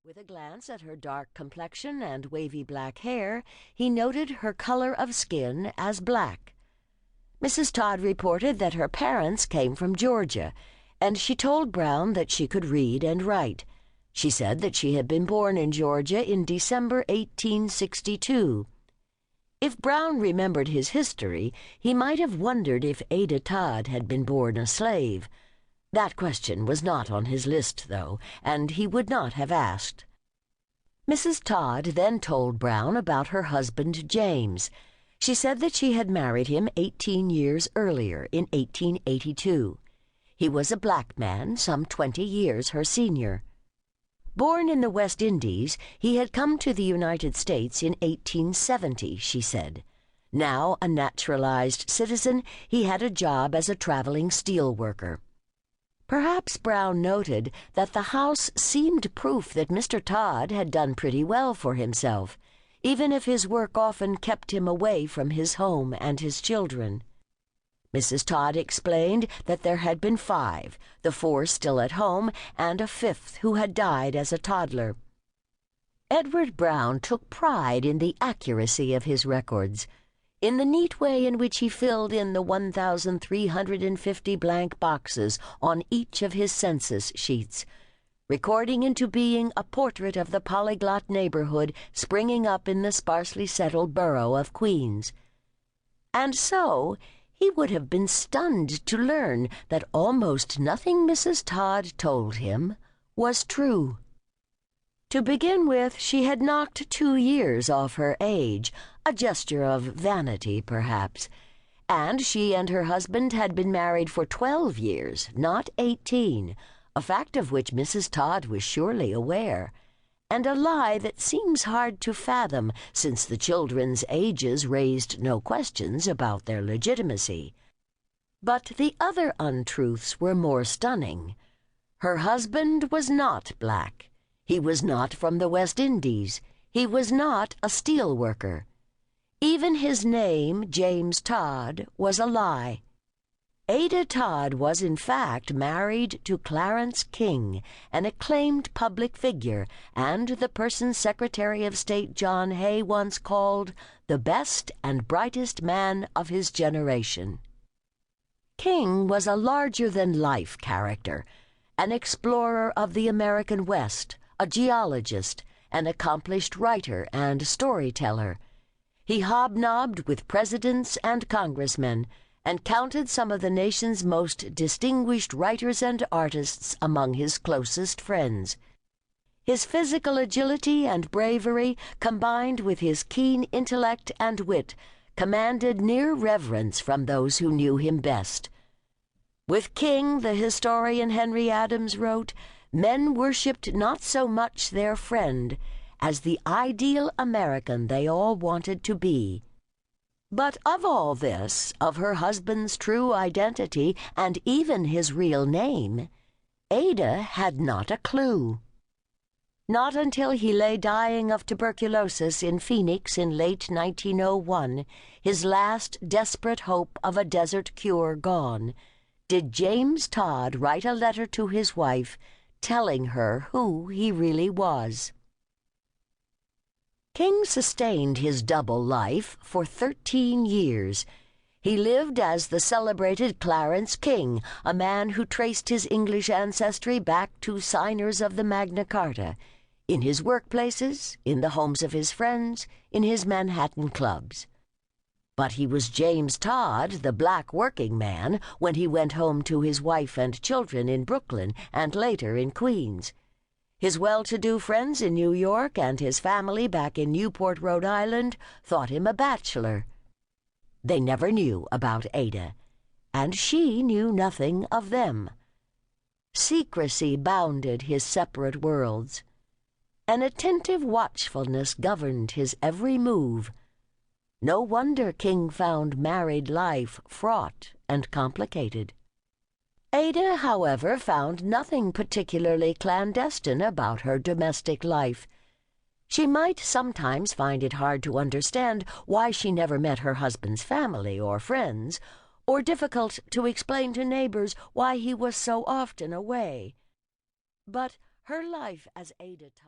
With a glance at her dark complexion and wavy black hair, he noted her color of skin as black. Mrs. Todd reported that her parents came from Georgia, and she told Brown that she could read and write. She said that she had been born in Georgia in December 1862. If Brown remembered his history, he might have wondered if Ada Todd had been born a slave. That question was not on his list, though, and he would not have asked. Mrs. Todd then told Brown about her husband, James. She said that she had married him 18 years earlier, in 1882. He was a black man, some 20 years her senior. Born in the West Indies, he had come to the United States in 1870, she said. Now a naturalized citizen, he had a job as a traveling steelworker. Perhaps Brown noted that the house seemed proof that Mr. Todd had done pretty well for himself, even if his work often kept him away from his home and his children. Mrs. Todd explained that there had been 5, the 4 still at home, and a 5th who had died as a toddler. Edward Brown took pride in the accuracy of his records, in the neat way in which he filled in the 1,350 blank boxes on each of his census sheets, recording into being a portrait of the polyglot neighborhood springing up in the sparsely settled borough of Queens. And so he would have been stunned to learn that almost nothing Mrs. Todd told him was true. To begin with, she had knocked 2 years off her age, a gesture of vanity, perhaps, and she and her husband had been married for 12 years, not 18, a fact of which Mrs. Todd was surely aware, and a lie that seems hard to fathom since the children's ages raised no questions about their legitimacy. But the other untruths were more stunning. Her husband was not black. He was not from the West Indies. He was not a steelworker. Even his name, James Todd, was a lie. Ada Todd was in fact married to Clarence King, an acclaimed public figure, and the person Secretary of State John Hay once called the best and brightest man of his generation. King was a larger-than-life character, an explorer of the American West, a geologist, an accomplished writer and storyteller. He hobnobbed with presidents and congressmen, and counted some of the nation's most distinguished writers and artists among his closest friends. His physical agility and bravery, combined with his keen intellect and wit, commanded near reverence from those who knew him best. With King, the historian Henry Adams wrote, men worshipped not so much their friend as the ideal American they all wanted to be. But of all this, of her husband's true identity and even his real name, Ada had not a clue. Not until he lay dying of tuberculosis in Phoenix in late 1901, his last desperate hope of a desert cure gone, did James Todd write a letter to his wife telling her who he really was. King sustained his double life for 13 years. He lived as the celebrated Clarence King, a man who traced his English ancestry back to signers of the Magna Carta, in his workplaces, in the homes of his friends, in his Manhattan clubs. But he was James Todd, the black working man, when he went home to his wife and children in Brooklyn and later in Queens. His well-to-do friends in New York and his family back in Newport, Rhode Island, thought him a bachelor. They never knew about Ada, and she knew nothing of them. Secrecy bounded his separate worlds. An attentive watchfulness governed his every move. No wonder King found married life fraught and complicated. Ada, however, found nothing particularly clandestine about her domestic life. She might sometimes find it hard to understand why she never met her husband's family or friends, or difficult to explain to neighbors why he was so often away. But her life as Ada Todd